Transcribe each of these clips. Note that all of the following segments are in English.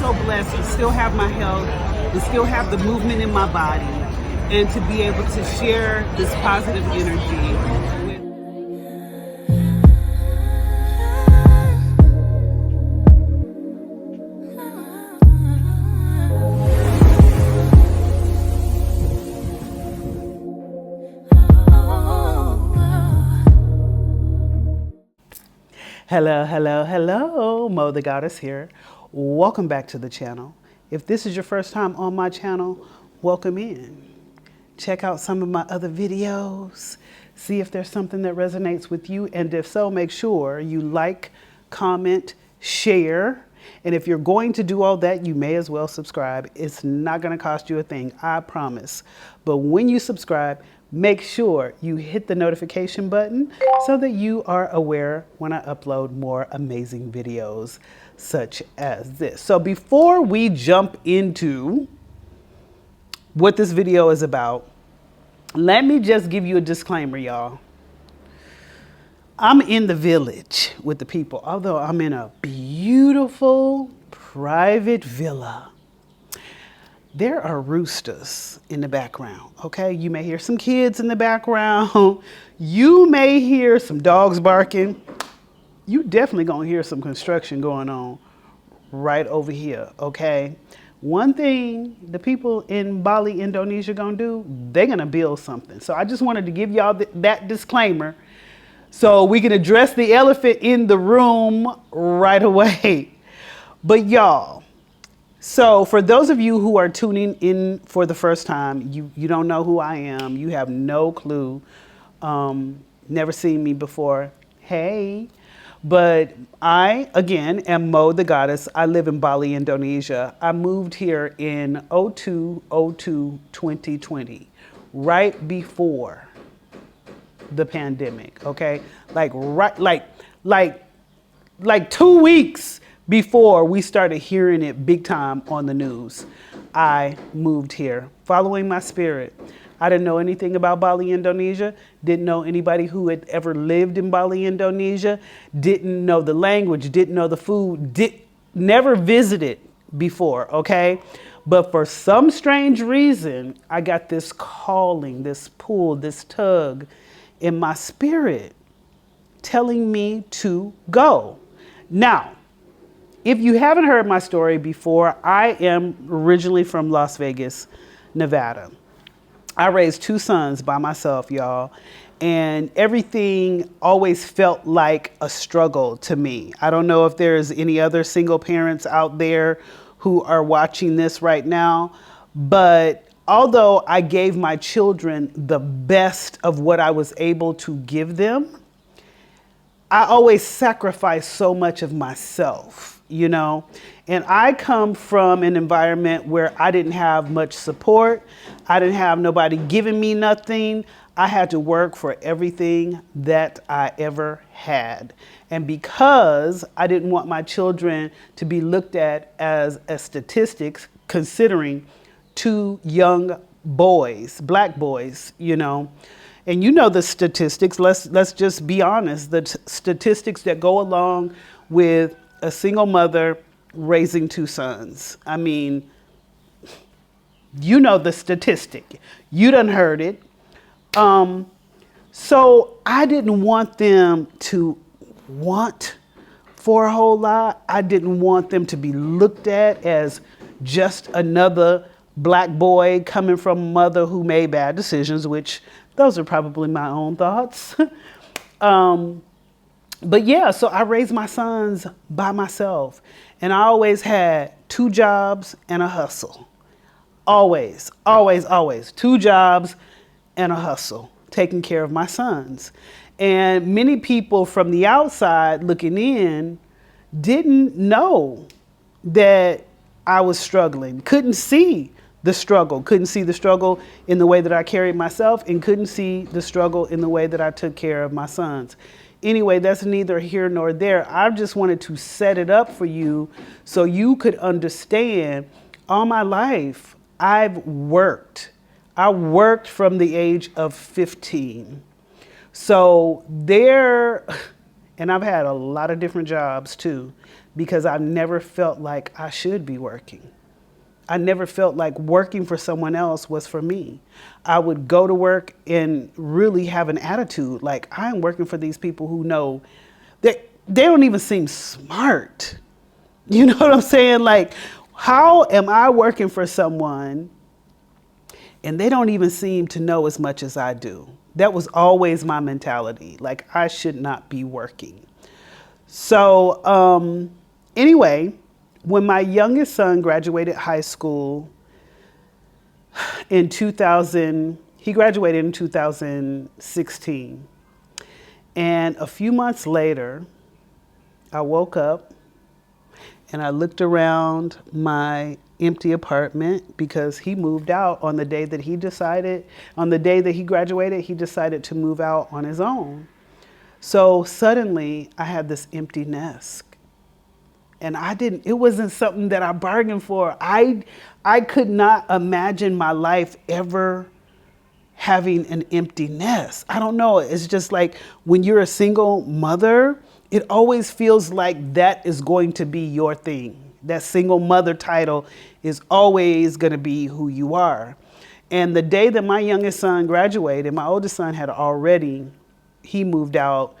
so blessed to still have my health, to still have the movement in my body, and to be able to share this positive energy with. Hello, hello, hello. MoTheGoddess here. Welcome back to the channel. If this is your first time on my channel, welcome in. Check out some of my other videos. See if there's something that resonates with you. And if so, make sure you like, comment, share. And if you're going to do all that, you may as well subscribe. It's not going to cost you a thing, I promise. But when you subscribe, make sure you hit the notification button so that you are aware when I upload more amazing videos such as this. So before we jump into what this video is about, let me just give you a disclaimer, y'all. I'm in the village with the people, although I'm in a beautiful private villa. There are roosters in the background, okay? You may hear some kids in the background. You may hear some dogs barking. You definitely gonna hear some construction going on right over here, okay? One thing the people in Bali, Indonesia gonna do, they're gonna build something. So I just wanted to give y'all that disclaimer so we can address the elephant in the room right away. But y'all, so for those of you who are tuning in for the first time, you don't know who I am, you have no clue, never seen me before, hey. But I, again, am MoTheGoddess. I live in Bali, Indonesia. I moved here in 2020, right before the pandemic, okay? Like 2 weeks before we started hearing it big time on the news, I moved here following my spirit. I didn't know anything about Bali, Indonesia, didn't know anybody who had ever lived in Bali, Indonesia, didn't know the language, didn't know the food, never visited before, okay? But for some strange reason, I got this calling, this pull, this tug in my spirit telling me to go. Now, if you haven't heard my story before, I am originally from Las Vegas, Nevada. I raised 2 sons by myself, y'all, and everything always felt like a struggle to me. I don't know if there's any other single parents out there who are watching this right now, but although I gave my children the best of what I was able to give them, I always sacrificed so much of myself, you know? And I come from an environment where I didn't have much support. I didn't have nobody giving me nothing. I had to work for everything that I ever had. And because I didn't want my children to be looked at as a statistics, considering 2 young boys, black boys, you know, and you know the statistics, let's just be honest, the statistics that go along with a single mother raising 2 sons. I mean, you know the statistic. You done heard it. So I didn't want them to want for a whole lot. I didn't want them to be looked at as just another black boy coming from a mother who made bad decisions, which those are probably my own thoughts. But yeah, so I raised my sons by myself, and I always had 2 jobs and a hustle. Always, always, always. 2 jobs and a hustle, taking care of my sons. And many people from the outside looking in didn't know that I was struggling, couldn't see the struggle, couldn't see the struggle in the way that I carried myself, and couldn't see the struggle in the way that I took care of my sons. Anyway, that's neither here nor there. I just wanted to set it up for you so you could understand all my life I've worked. I worked from the age of 15. So there And I've had a lot of different jobs too, because I've never felt like I should be working. I never felt like working for someone else was for me. I would go to work and really have an attitude like I'm working for these people who know that they don't even seem smart. You know what I'm saying? Like, how am I working for someone and they don't even seem to know as much as I do? That was always my mentality. Like, I should not be working. So, anyway, when my youngest son graduated high school in 2000, he graduated in 2016. And a few months later, I woke up and I looked around my empty apartment because he moved out on the day that he decided, on the day that he graduated, he decided to move out on his own. So suddenly I had this empty nest. And it wasn't something that I bargained for. I could not imagine my life ever having an empty nest. I don't know. It's just like when you're a single mother, it always feels like that is going to be your thing. That single mother title is always going to be who you are. And the day that my youngest son graduated, my oldest son he moved out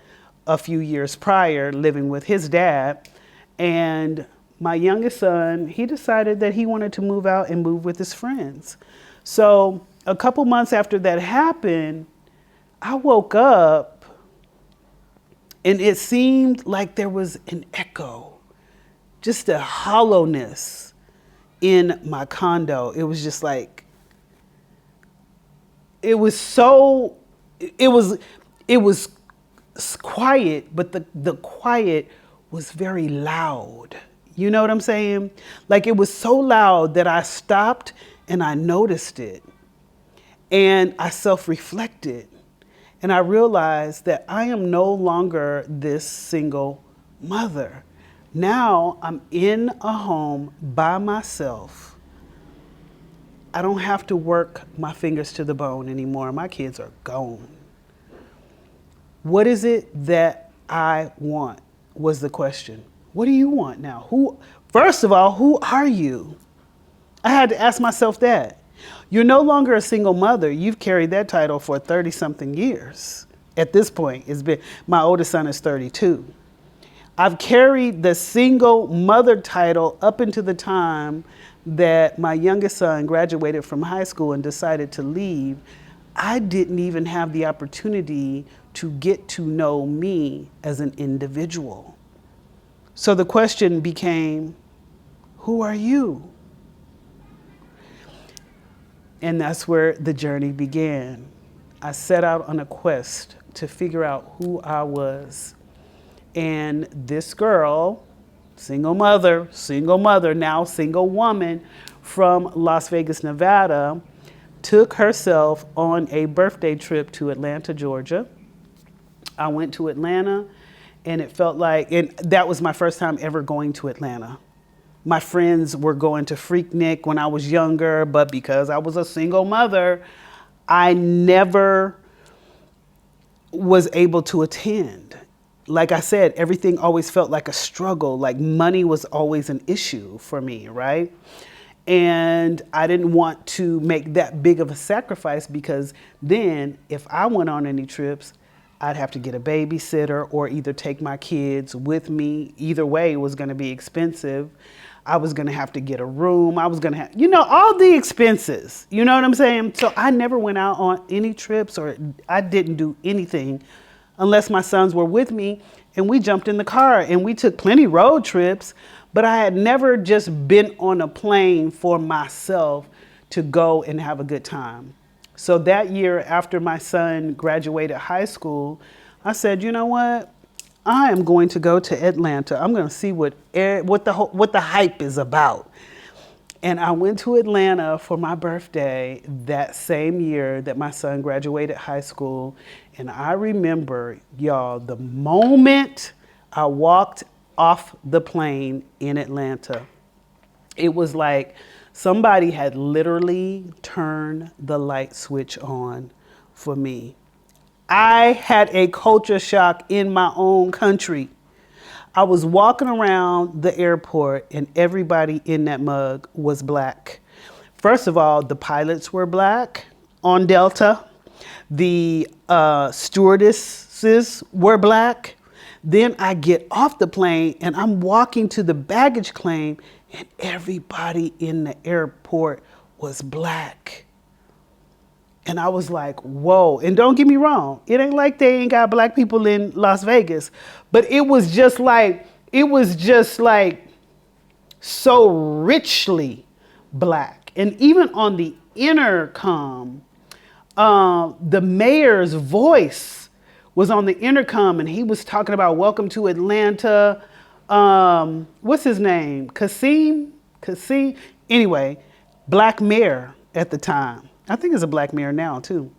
a few years prior, living with his dad. And my youngest son, he decided that he wanted to move out and move with his friends. So a couple months after that happened, I woke up and it seemed like there was an echo, just a hollowness in my condo. It was just like, it was quiet, but the quiet was very loud. You know what I'm saying? Like, it was so loud that I stopped and I noticed it. And I self-reflected. And I realized that I am no longer this single mother. Now I'm in a home by myself. I don't have to work my fingers to the bone anymore. My kids are gone. What is it that I want? Was the question. What do you want now? First of all, who are you? I had to ask myself that. You're no longer a single mother. You've carried that title for 30 something years. At this point, my oldest son is 32. I've carried the single mother title up into the time that my youngest son graduated from high school and decided to leave. I didn't even have the opportunity to get to know me as an individual. So the question became, who are you? And that's where the journey began. I set out on a quest to figure out who I was. And this girl, single mother, now single woman from Las Vegas, Nevada, took herself on a birthday trip to Atlanta, Georgia. I went to Atlanta and it felt like, and that was my first time ever going to Atlanta. My friends were going to Freaknik when I was younger, but because I was a single mother, I never was able to attend. Like I said, everything always felt like a struggle. Like money was always an issue for me, right? And I didn't want to make that big of a sacrifice because then if I went on any trips, I'd have to get a babysitter or either take my kids with me. Either way, it was going to be expensive. I was going to have to get a room. I was going to have, all the expenses. You know what I'm saying? So I never went out on any trips or I didn't do anything unless my sons were with me and we jumped in the car and we took plenty road trips, but I had never just been on a plane for myself to go and have a good time. So that year after my son graduated high school, I said, you know what? I am going to go to Atlanta. I'm going to see what the hype is about. And I went to Atlanta for my birthday that same year that my son graduated high school. And I remember, y'all, the moment I walked off the plane in Atlanta, it was like somebody had literally turned the light switch on for me. I had a culture shock in my own country. I was walking around the airport and everybody in that mug was black. First of all, the pilots were black on Delta. The stewardesses were black. Then I get off the plane and I'm walking to the baggage claim and everybody in the airport was black. And I was like, whoa. And don't get me wrong, it ain't like they ain't got black people in Las Vegas. But it was just like so richly black. And even on the intercom, the mayor's voice was on the intercom and he was talking about welcome to Atlanta. What's his name? Kasim? Anyway, black mayor at the time. I think it's a black mayor now too.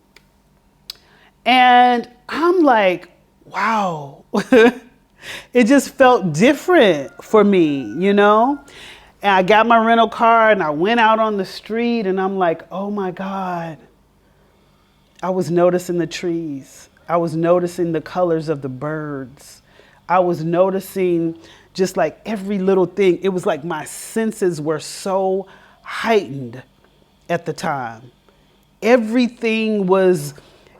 And I'm like, wow. It just felt different for me, you know? And I got my rental car and I went out on the street and I'm like, oh my God. I was noticing the trees. I was noticing the colors of the birds. I was noticing just like every little thing. It was like my senses were so heightened at the time. Everything was,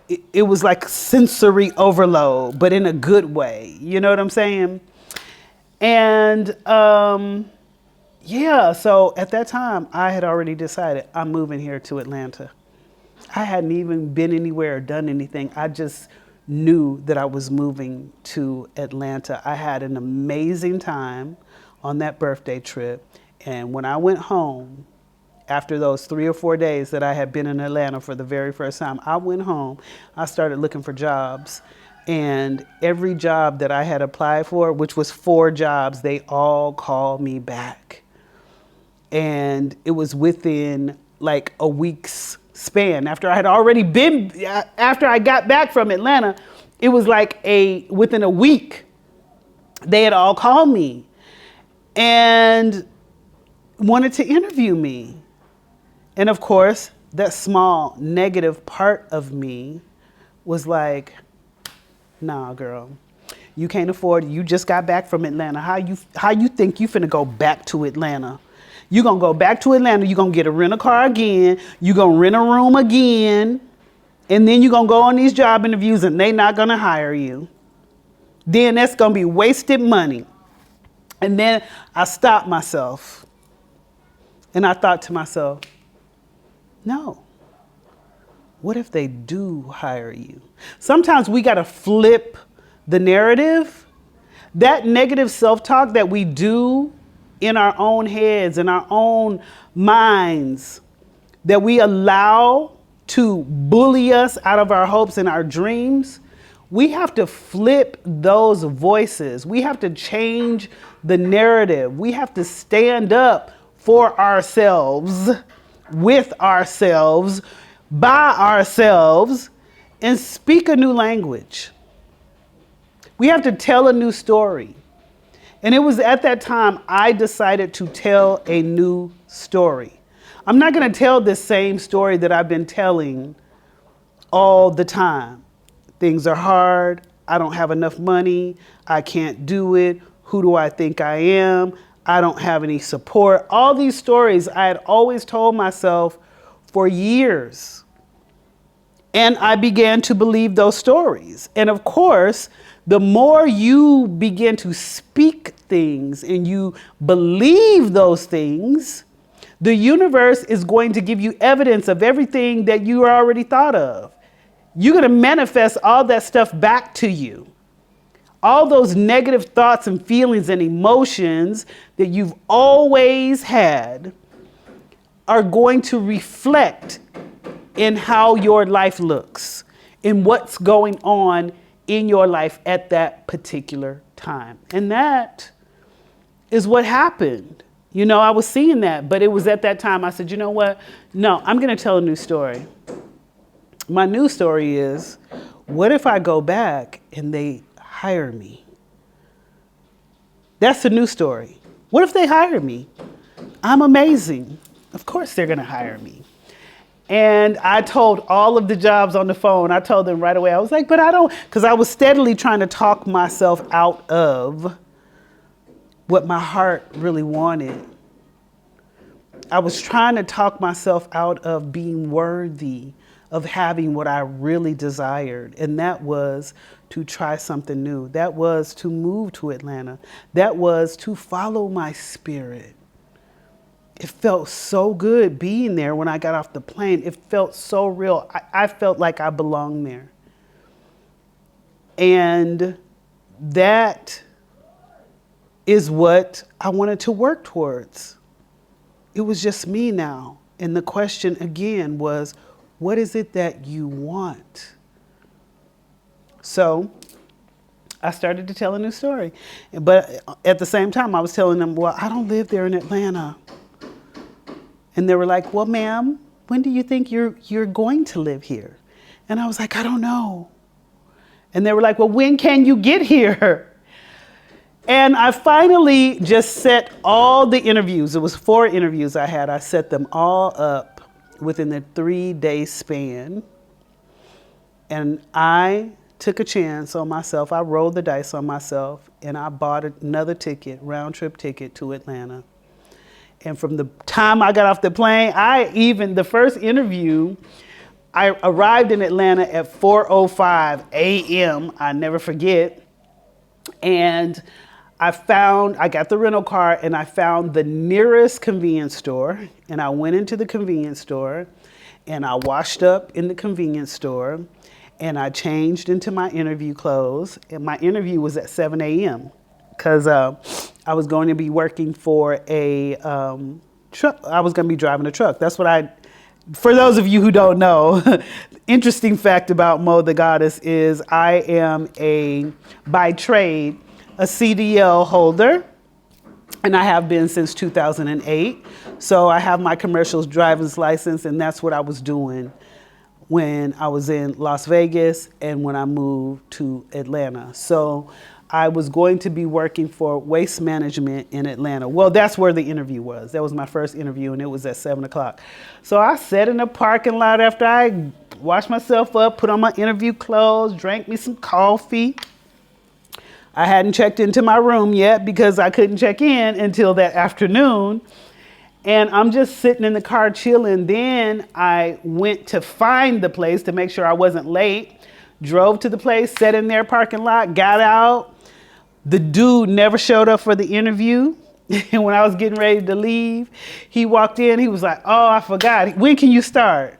it was like sensory overload, but in a good way. You know what I'm saying? And yeah, so at that time, I had already decided I'm moving here to Atlanta. I hadn't even been anywhere or done anything. I just knew that I was moving to Atlanta. I had an amazing time on that birthday trip. And when I went home, after those 3 or 4 days that I had been in Atlanta for the very first time, I went home, I started looking for jobs. And every job that I had applied for, which was 4 jobs, they all called me back. And it was within like a week's span. After I got back from Atlanta, it was like within a week, they had all called me and wanted to interview me. And of course, that small negative part of me was like, nah, girl, you can't afford it. You just got back from Atlanta. How you think you finna go back to Atlanta? You gonna go back to Atlanta, you gonna get a rental car again, you gonna rent a room again, and then you gonna go on these job interviews and they not gonna hire you. Then that's gonna be wasted money. And then I stopped myself and I thought to myself, no, what if they do hire you? Sometimes we gotta flip the narrative. That negative self-talk that we do in our own heads, in our own minds, that we allow to bully us out of our hopes and our dreams, we have to flip those voices. We have to change the narrative. We have to stand up for ourselves, with ourselves, by ourselves, and speak a new language. We have to tell a new story. And it was at that time I decided to tell a new story. I'm not going to tell the same story that I've been telling all the time. Things are hard. I don't have enough money. I can't do it. Who do I think I am? I don't have any support. All these stories I had always told myself for years. And I began to believe those stories. And of course, the more you begin to speak things and you believe those things, the universe is going to give you evidence of everything that you already thought of. You're going to manifest all that stuff back to you. All those negative thoughts and feelings and emotions that you've always had are going to reflect in how your life looks, in what's going on in your life at that particular time. And that is what happened. You know, I was seeing that, but it was at that time I said, you know what? No, I'm going to tell a new story. My new story is, what if I go back and they hire me? That's the new story. What if they hire me? I'm amazing. Of course they're going to hire me. And I told all of the jobs on the phone, I told them right away. I was like, but I don't, because I was steadily trying to talk myself out of what my heart really wanted. I was trying to talk myself out of being worthy of having what I really desired. And that was to try something new. That was to move to Atlanta. That was to follow my spirit. It felt so good being there when I got off the plane. It felt so real. I felt like I belonged there. And that is what I wanted to work towards. It was just me now. And the question again was, what is it that you want? So I started to tell a new story. But at the same time, I was telling them, well, I don't live there in Atlanta. And they were like, well, ma'am, when do you think you're going to live here? And I was like, I don't know. And they were like, well, when can you get here? And I finally just set all the interviews. It was 4 interviews I had. I set them all up within the 3-day span. And I took a chance on myself. I rolled the dice on myself and I bought another ticket, round trip ticket to Atlanta. And from the time I got off the plane, the first interview, I arrived in Atlanta at 4:05 a.m. I never forget. And I got the rental car and I found the nearest convenience store. And I went into the convenience store and I washed up in the convenience store and I changed into my interview clothes. And my interview was at 7 a.m. because I was going to be working for a truck. I was going to be driving a truck. That's what for those of you who don't know, interesting fact about MoTheGoddess is I am by trade, a CDL holder, and I have been since 2008. So I have my commercial driver's license, and that's what I was doing when I was in Las Vegas and when I moved to Atlanta. So I was going to be working for Waste Management in Atlanta. Well, that's where the interview was. That was my first interview, and it was at 7 o'clock. So I sat in the parking lot after I washed myself up, put on my interview clothes, drank me some coffee. I hadn't checked into my room yet because I couldn't check in until that afternoon. And I'm just sitting in the car chilling. Then I went to find the place to make sure I wasn't late. Drove to the place, sat in their parking lot, got out. The dude never showed up for the interview. And when I was getting ready to leave, he walked in. He was like, oh, I forgot. When can you start?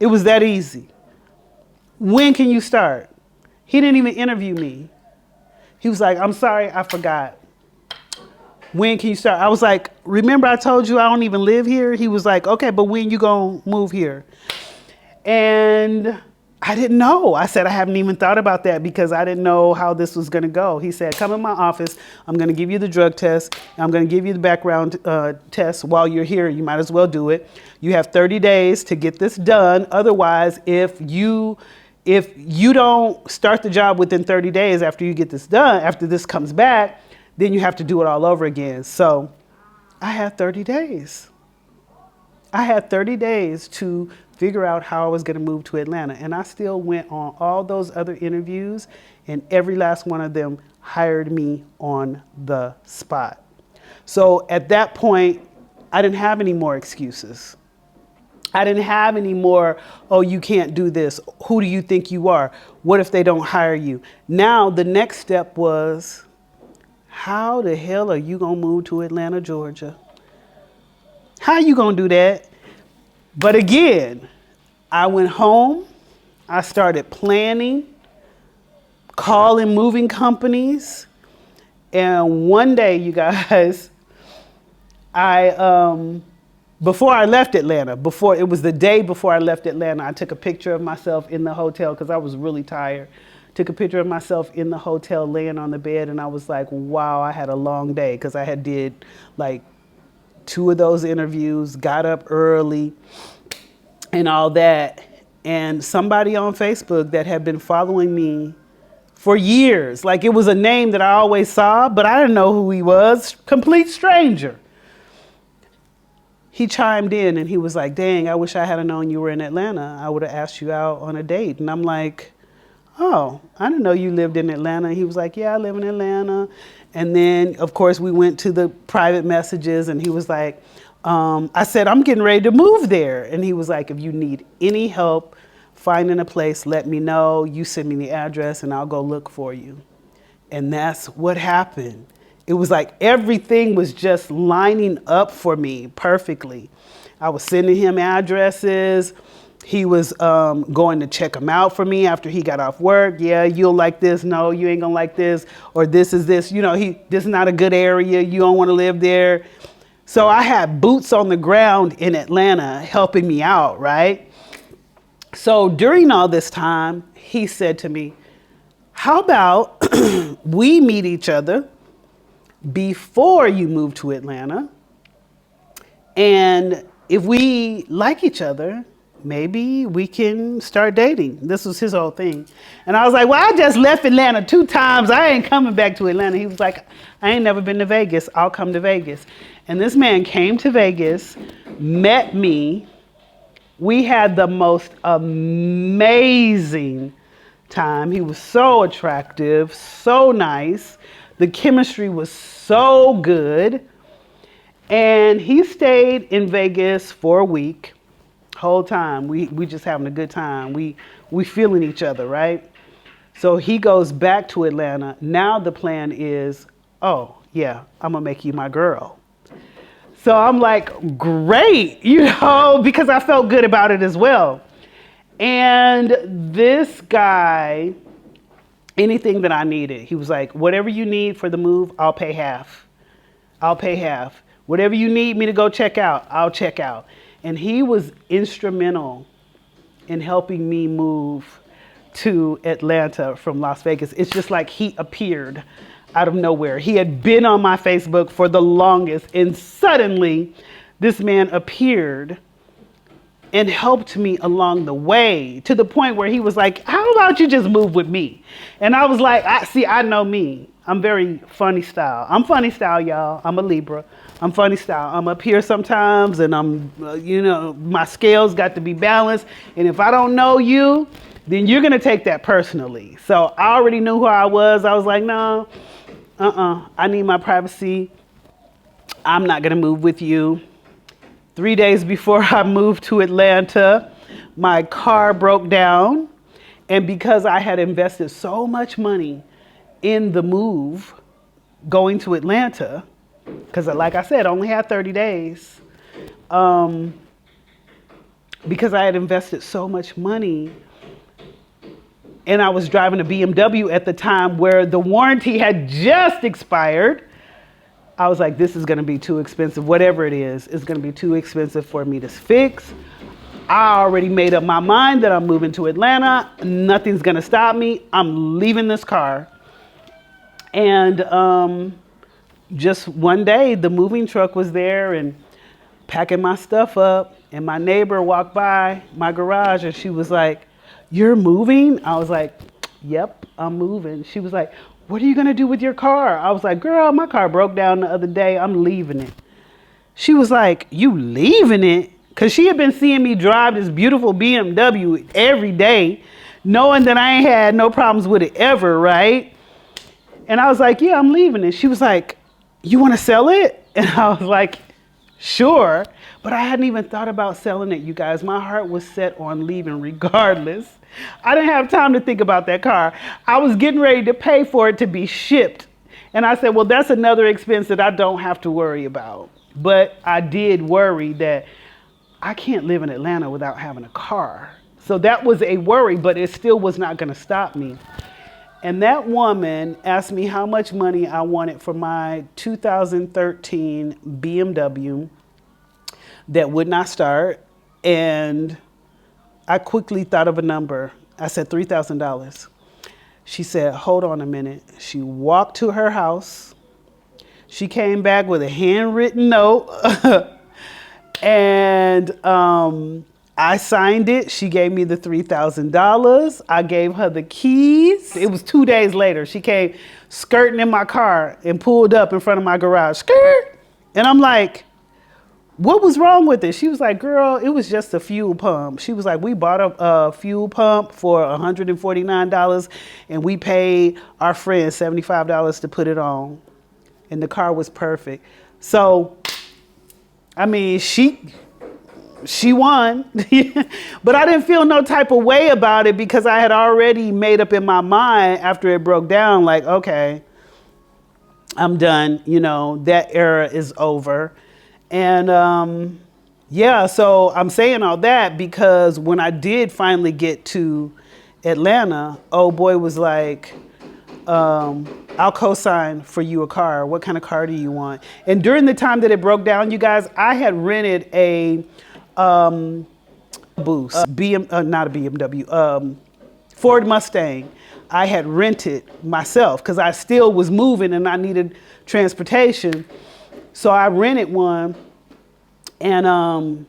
It was that easy. When can you start? He didn't even interview me. He was like, I'm sorry, I forgot. When can you start? I was like, remember I told you I don't even live here? He was like, okay, but when you gonna move here? And I didn't know. I said, I haven't even thought about that because I didn't know how this was gonna go. He said, come in my office. I'm gonna give you the drug test. I'm gonna give you the background test while you're here. You might as well do it. You have 30 days to get this done. Otherwise, if you don't start the job within 30 days after you get this done, after this comes back, then you have to do it all over again. So I had 30 days. I had 30 days to figure out how I was going to move to Atlanta. And I still went on all those other interviews, and every last one of them hired me on the spot. So at that point, I didn't have any more excuses. I didn't have any more, oh, you can't do this. Who do you think you are? What if they don't hire you? Now, the next step was, how the hell are you going to move to Atlanta, Georgia? How are you going to do that? But again, I went home. I started planning, calling moving companies. And one day, you guys, before I left Atlanta, it was the day before I left Atlanta, I took a picture of myself in the hotel because I was really tired. Took a picture of myself in the hotel laying on the bed, and I was like, wow, I had a long day because I had did like 2 of those interviews, got up early and all that. And somebody on Facebook that had been following me for years, like it was a name that I always saw, but I didn't know who he was, complete stranger. he chimed in and he was like, dang, I wish I had known you were in Atlanta. I would have asked you out on a date. And I'm like, oh, I didn't know you lived in Atlanta. He was like, yeah, I live in Atlanta. And then, of course, we went to the private messages and he was like, I said, I'm getting ready to move there. And he was like, if you need any help finding a place, let me know. You send me the address and I'll go look for you. And that's what happened. It was like everything was just lining up for me perfectly. I was sending him addresses. He was going to check them out for me after he got off work. Yeah, you'll like this. No, you ain't gonna like this. Or this is this. You know, this is not a good area. You don't want to live there. So I had boots on the ground in Atlanta helping me out, right? So during all this time, he said to me, how about we meet each other before you move to Atlanta? And if we like each other, maybe we can start dating. This was his whole thing. And I was like, well, I just left Atlanta 2 times. I ain't coming back to Atlanta. He was like, I ain't never been to Vegas. I'll come to Vegas. And this man came to Vegas, met me. We had the most amazing time. He was so attractive, so nice. The chemistry was so good. And he stayed in Vegas for a week. Whole time. We just having a good time. We feeling each other, right? So he goes back to Atlanta. Now the plan is, oh yeah, I'm gonna make you my girl. So I'm like, great, you know, because I felt good about it as well. And this guy, anything that I needed, he was like, whatever you need for the move, I'll pay half. I'll pay half. Whatever you need me to go check out, I'll check out. And he was instrumental in helping me move to Atlanta from Las Vegas. It's just like he appeared out of nowhere. He had been on my Facebook for the longest, and suddenly this man appeared and helped me along the way to the point where he was like, how about you just move with me? And I was like, I know me. I'm very funny style. I'm funny style, y'all. I'm a Libra. I'm funny style. I'm up here sometimes and I'm, my scales got to be balanced. And if I don't know you, then you're going to take that personally. So I already knew who I was. I was like, no, I need my privacy. I'm not going to move with you. 3 days before I moved to Atlanta, my car broke down. And because I had invested so much money in the move going to Atlanta, because like I said, I only had 30 days, because I had invested so much money and I was driving a BMW at the time where the warranty had just expired, I was like, this is going to be too expensive. Whatever it is, it's going to be too expensive for me to fix. I already made up my mind that I'm moving to Atlanta. Nothing's going to stop me. I'm leaving this car. And just one day, the moving truck was there and packing my stuff up. And my neighbor walked by my garage and she was like, you're moving? I was like, yep, I'm moving. She was like, what are you going to do with your car? I was like, girl, my car broke down the other day. I'm leaving it. She was like, you leaving it? Because she had been seeing me drive this beautiful BMW every day, knowing that I ain't had no problems with it ever, right? And I was like, yeah, I'm leaving it. She was like, you want to sell it? And I was like, sure. But I hadn't even thought about selling it, you guys. My heart was set on leaving regardless. I didn't have time to think about that car. I was getting ready to pay for it to be shipped. And I said, well, that's another expense that I don't have to worry about. But I did worry that I can't live in Atlanta without having a car. So that was a worry, but it still was not going to stop me. And that woman asked me how much money I wanted for my 2013 BMW that would not start. And I quickly thought of a number. I said $3,000. She said, hold on a minute. She walked to her house. She came back with a handwritten note. And I signed it. She gave me the $3,000. I gave her the keys. It was 2 days later. She came skirting in my car and pulled up in front of my garage. Skirt. And I'm like, what was wrong with it? She was like, girl, it was just a fuel pump. She was like, we bought a fuel pump for $149 and we paid our friend $75 to put it on. And the car was perfect. So, I mean, she won, but I didn't feel no type of way about it because I had already made up in my mind after it broke down, like, okay, I'm done. You know, that era is over. And yeah, so I'm saying all that because when I did finally get to Atlanta, old boy was like, I'll co-sign for you a car. What kind of car do you want? And during the time that it broke down, you guys, I had rented a Boost, not a BMW, Ford Mustang. I had rented myself because I still was moving and I needed transportation. So I rented one, and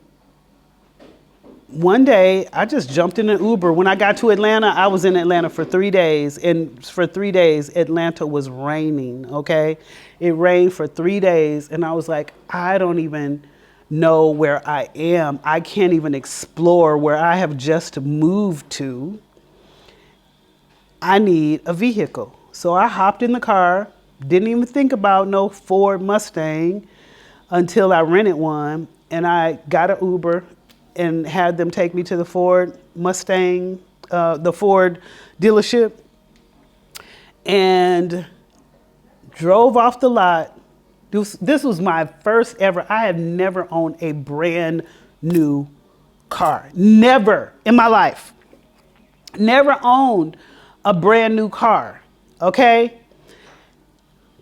one day I just jumped in an Uber. When I got to Atlanta, I was in Atlanta for 3 days, and for 3 days, Atlanta was raining, okay? It rained for 3 days, and I was like, I don't even know where I am. I can't even explore where I have just moved to. I need a vehicle. So I hopped in the car, didn't even think about no Ford Mustang until I rented one, and I got an Uber and had them take me to the Ford Mustang, the Ford dealership, and drove off the lot. This was my first ever, I have never owned a brand new car. Never in my life. Never owned a brand new car, okay?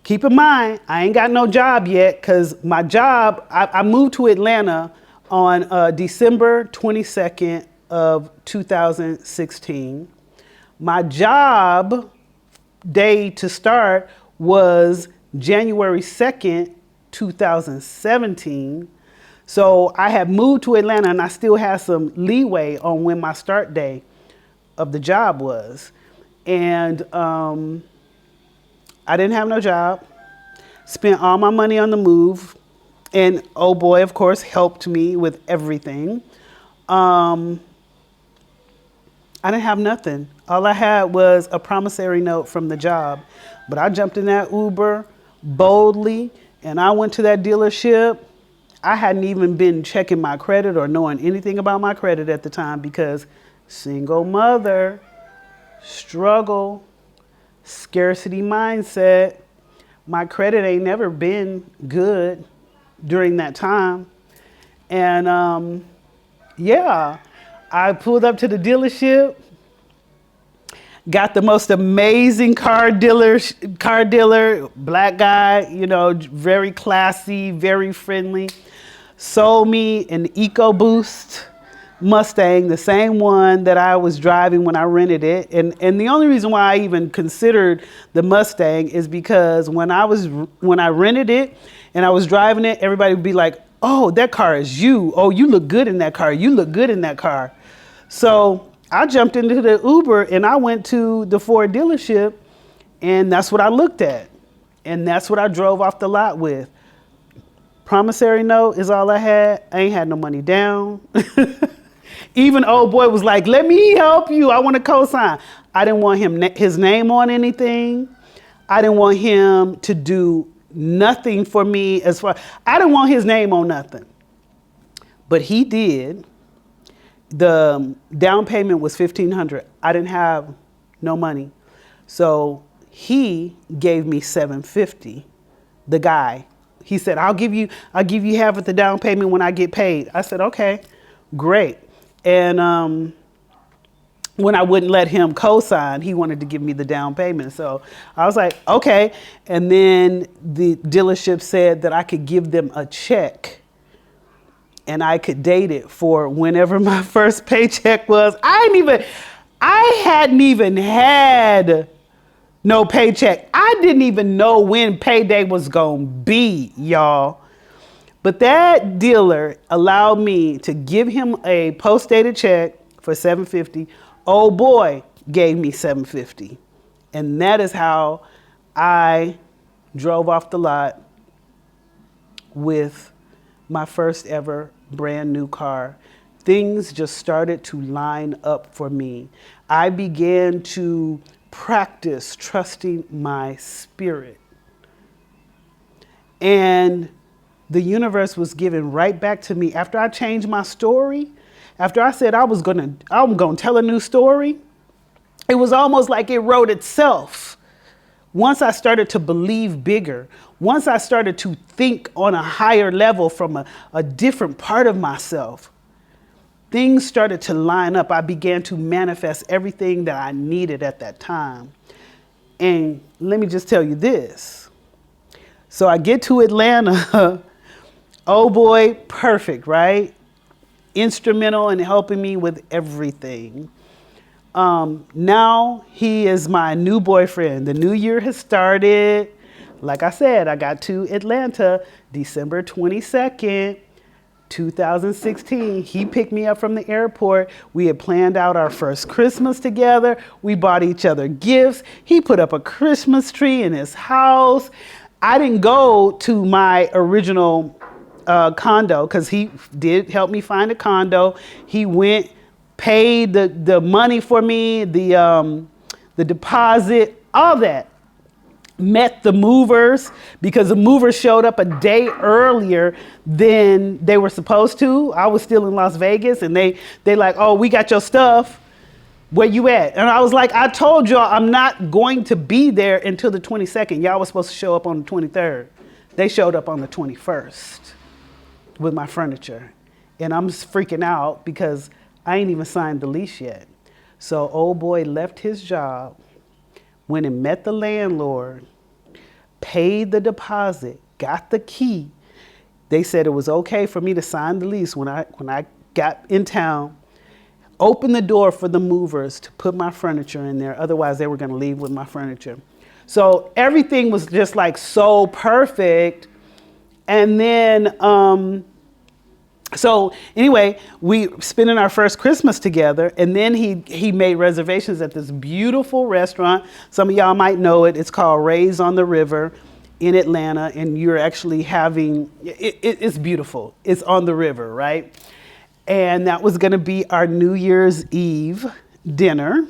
Keep in mind, I ain't got no job yet because my job, I moved to Atlanta on December 22nd of 2016. My job day to start was January 2nd, 2017. So I had moved to Atlanta and I still had some leeway on when my start day of the job was. And I didn't have no job, spent all my money on the move, and oh boy, of course, helped me with everything. I didn't have nothing. All I had was a promissory note from the job. But I jumped in that Uber boldly, and I went to that dealership. I hadn't even been checking my credit or knowing anything about my credit at the time because single mother, struggle, scarcity mindset. My credit ain't never been good during that time. And yeah, I pulled up to the dealership, got the most amazing car dealer, black guy, you know, very classy, very friendly, sold me an EcoBoost Mustang, the same one that I was driving when I rented it. And the only reason why I even considered the Mustang is because when I rented it and I was driving it, everybody would be like, oh, that car is you. Oh, you look good in that car. You look good in that car. So I jumped into the Uber and I went to the Ford dealership, and that's what I looked at. And that's what I drove off the lot with. Promissory note is all I had. I ain't had no money down. Even old boy was like, let me help you. I want to co-sign. I didn't want his name on anything. I didn't want him to do nothing for me I didn't want his name on nothing. But he did. The down payment was $1,500. I didn't have no money. So he gave me $750. The guy. He said, I'll give you half of the down payment when I get paid. I said, okay, great. And when I wouldn't let him co-sign, he wanted to give me the down payment. So I was like, okay. And then the dealership said that I could give them a check and I could date it for whenever my first paycheck was. I hadn't even had no paycheck. I didn't even know when payday was gonna be, y'all. But that dealer allowed me to give him a post-dated check for $750. Old boy gave me $750. And that is how I drove off the lot with my first ever brand new car, things just started to line up for me. I began to practice trusting my spirit. And the universe was given right back to me after I changed my story. After I said I'm gonna tell a new story, it was almost like it wrote itself. Once I started to believe bigger, once I started to think on a higher level from a different part of myself, things started to line up. I began to manifest everything that I needed at that time. And let me just tell you this. So I get to Atlanta. Oh boy, perfect, right? Instrumental in helping me with everything. Now he is my new boyfriend. The new year has started. Like I said, I got to Atlanta December 22nd, 2016. He picked me up from the airport. We had planned out our first Christmas together. We bought each other gifts. He put up a Christmas tree in his house. I didn't go to my original condo because he did help me find a condo. He went, paid the money for me, the deposit, all that. Met the movers because the movers showed up a day earlier than they were supposed to. I was still in Las Vegas and they like, oh, we got your stuff. Where you at? And I was like, I told y'all I'm not going to be there until the 22nd. Y'all was supposed to show up on the 23rd. They showed up on the 21st with my furniture. And I'm just freaking out because I ain't even signed the lease yet. So old boy left his job, went and met the landlord, paid the deposit, got the key. They said it was okay for me to sign the lease when I got in town. Opened the door for the movers to put my furniture in there. Otherwise, they were going to leave with my furniture. So everything was just like so perfect. And then, so anyway, we spending our first Christmas together. And then he made reservations at this beautiful restaurant. Some of y'all might know it. It's called Rays on the River in Atlanta. And you're actually having, it's beautiful. It's on the river, right? And that was going to be our New Year's Eve dinner.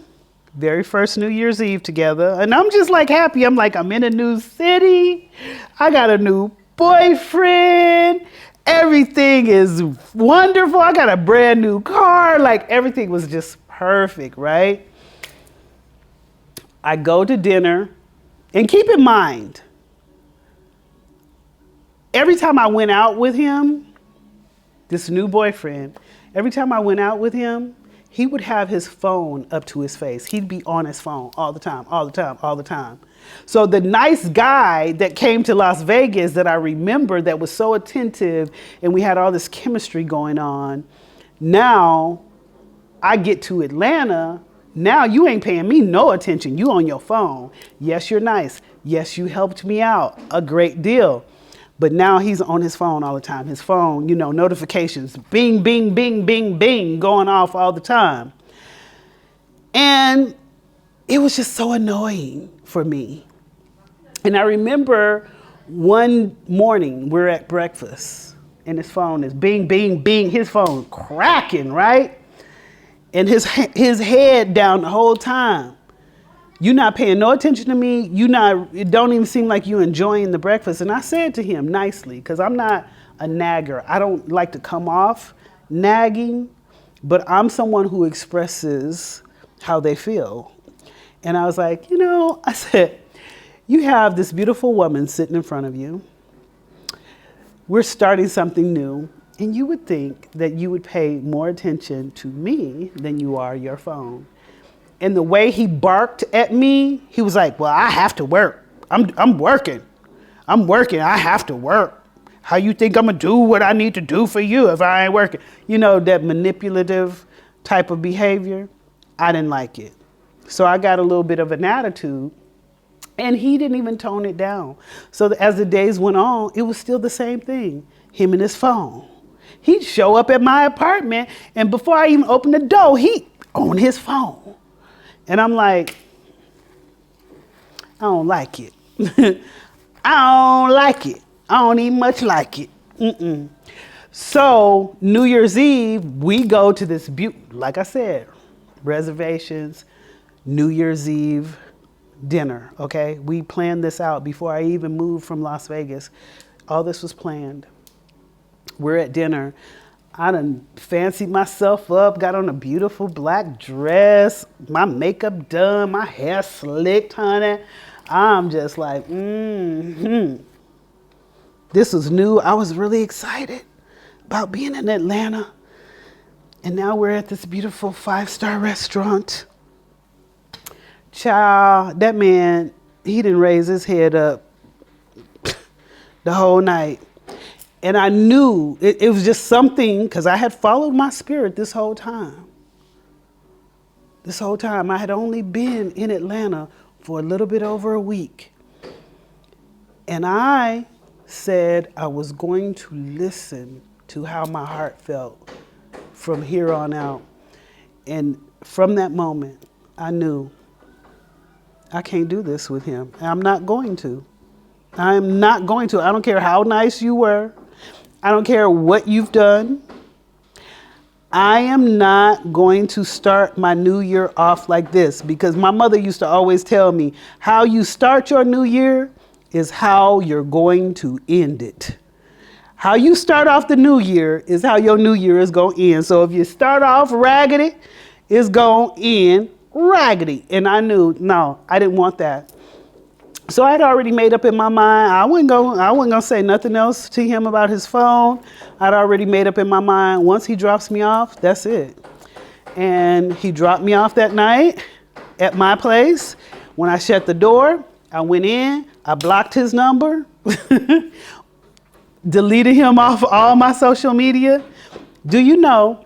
Very first New Year's Eve together. And I'm just like happy. I'm like, I'm in a new city. I got a new boyfriend. Everything is wonderful. I got a brand new car. Like everything was just perfect, right? I go to dinner. And keep in mind, every time I went out with him, this new boyfriend, every time I went out with him, he would have his phone up to his face. He'd be on his phone all the time, all the time, all the time. So the nice guy that came to Las Vegas that I remember that was so attentive and we had all this chemistry going on, now I get to Atlanta, now you ain't paying me no attention. You on your phone. Yes, you're nice. Yes, you helped me out a great deal. But now he's on his phone all the time. His phone, notifications, bing, bing, bing, bing, bing, going off all the time. And it was just so annoying for me. And I remember one morning we're at breakfast and his phone is bing, bing, bing, his phone cracking, right? And his head down the whole time. You're not paying no attention to me. It don't even seem like you're enjoying the breakfast. And I said to him nicely, because I'm not a nagger. I don't like to come off nagging, but I'm someone who expresses how they feel. And I was like, I said, you have this beautiful woman sitting in front of you. We're starting something new. And you would think that you would pay more attention to me than you are your phone. And the way he barked at me, he was like, well, I have to work. I'm working. I have to work. How you think I'm going to do what I need to do for you if I ain't working? That manipulative type of behavior. I didn't like it. So I got a little bit of an attitude and he didn't even tone it down. So as the days went on, it was still the same thing. Him and his phone. He'd show up at my apartment and before I even opened the door, he on his phone. And I'm like, I don't like it. I don't like it. I don't even much like it. So New Year's Eve, we go to this, like I said, reservations, New Year's Eve dinner, okay? We planned this out before I even moved from Las Vegas. All this was planned. We're at dinner. I done fancied myself up, got on a beautiful black dress, my makeup done, my hair slicked, honey. I'm just like, This was new. I was really excited about being in Atlanta. And now we're at this beautiful 5-star restaurant. Child, that man, he didn't raise his head up the whole night. And I knew it was just something, because I had followed my spirit this whole time. This whole time, I had only been in Atlanta for a little bit over a week. And I said I was going to listen to how my heart felt from here on out. And from that moment, I knew I can't do this with him. I'm not going to. I'm not going to. I don't care how nice you were. I don't care what you've done. I am not going to start my new year off like this, because my mother used to always tell me, how you start your new year is how you're going to end it. How you start off the new year is how your new year is going to end. So if you start off raggedy, it's going to end raggedy. And I knew, no, I didn't want that. So I had already made up in my mind, I wasn't going to say nothing else to him about his phone. I'd already made up in my mind, once he drops me off, that's it. And he dropped me off that night at my place. When I shut the door, I went in, I blocked his number, deleted him off all my social media. Do you know,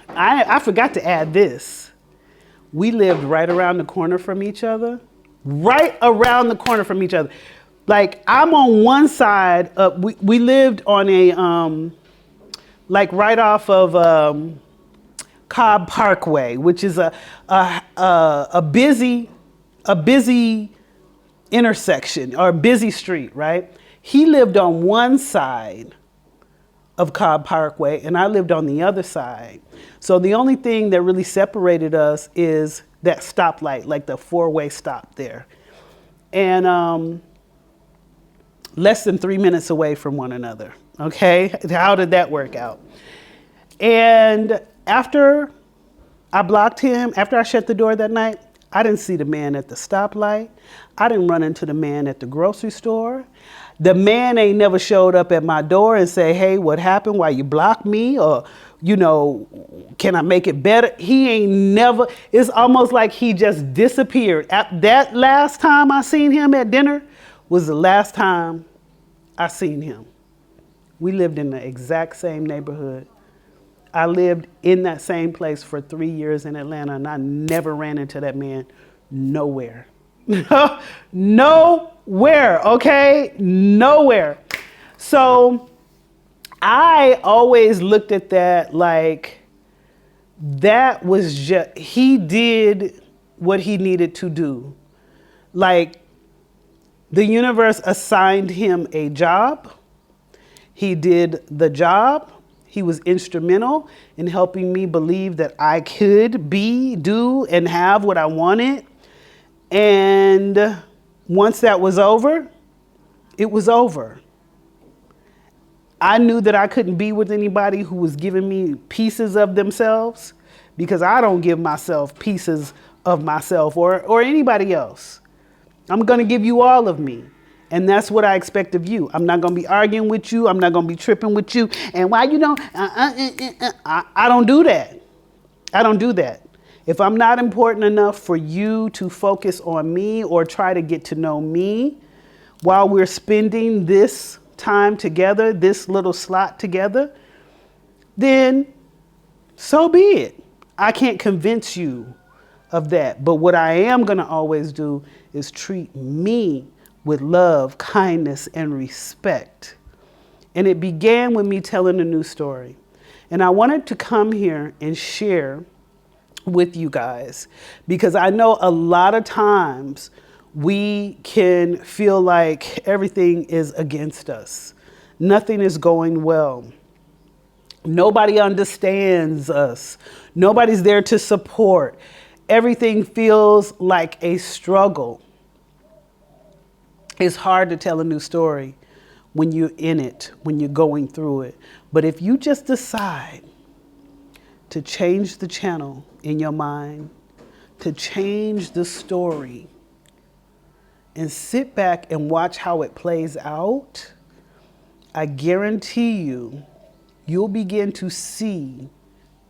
I forgot to add this. We lived right around the corner from each other. Right around the corner from each other. Like, I'm on one side of, we lived on a, like right off of Cobb Parkway, which is a busy intersection, or a busy street, right? He lived on one side of Cobb Parkway and I lived on the other side. So the only thing that really separated us is that stoplight, like the 4-way stop there. And less than 3 minutes away from one another, okay? How did that work out? And after I blocked him, after I shut the door that night, I didn't see the man at the stoplight. I didn't run into the man at the grocery store. The man ain't never showed up at my door and say, hey, what happened? Why you blocked me? Or, you know, can I make it better? He ain't never, it's almost like he just disappeared. That last time I seen him at dinner was the last time I seen him. We lived in the exact same neighborhood. I lived in that same place for 3 years in Atlanta, and I never ran into that man nowhere. Nowhere, okay? Nowhere. So I always looked at that like that was just, he did what he needed to do. Like, the universe assigned him a job. He did the job. He was instrumental in helping me believe that I could be, do, and have what I wanted. And once that was over, it was over. I knew that I couldn't be with anybody who was giving me pieces of themselves, because I don't give myself pieces of myself or anybody else. I'm going to give you all of me. And that's what I expect of you. I'm not going to be arguing with you. I'm not going to be tripping with you. And why you don't, I don't do that. I don't do that. If I'm not important enough for you to focus on me or try to get to know me while we're spending this time together, this little slot together, then so be it. I can't convince you of that. But what I am going to always do is treat me with love, kindness, and respect. And it began with me telling a new story. And I wanted to come here and share with you guys, because I know a lot of times we can feel like everything is against us. Nothing is going well. Nobody understands us. Nobody's there to support. Everything feels like a struggle. It's hard to tell a new story when you're in it, when you're going through it. But if you just decide to change the channel in your mind, to change the story, and sit back and watch how it plays out, I guarantee you, you'll begin to see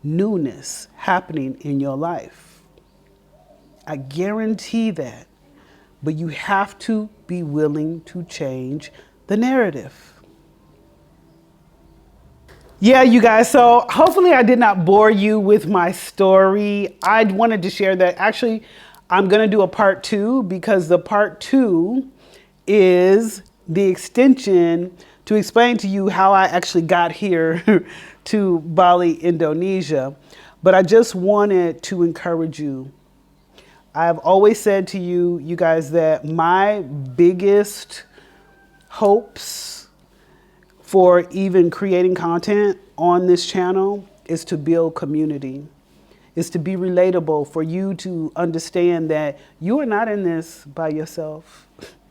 newness happening in your life. I guarantee that. But you have to be willing to change the narrative. Yeah, you guys, so hopefully I did not bore you with my story. I wanted to share that. Actually, I'm going to do a part 2 because the part 2 is the extension to explain to you how I actually got here to Bali, Indonesia. But I just wanted to encourage you. I've always said to you, you guys, that my biggest hopes for even creating content on this channel is to build community, is to be relatable, for you to understand that you are not in this by yourself.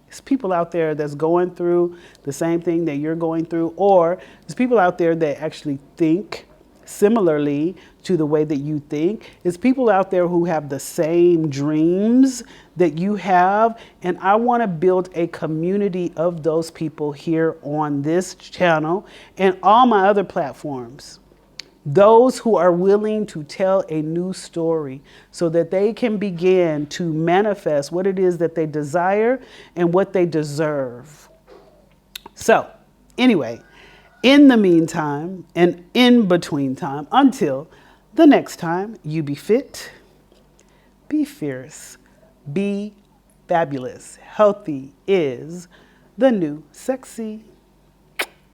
There's people out there that's going through the same thing that you're going through, or there's people out there that actually think similarly to the way that you think. It's people out there who have the same dreams that you have, and I want to build a community of those people here on this channel and all my other platforms. Those who are willing to tell a new story so that they can begin to manifest what it is that they desire and what they deserve. So, anyway, in the meantime and in between time, until the next time, you be fit, be fierce, be fabulous. Healthy is the new sexy.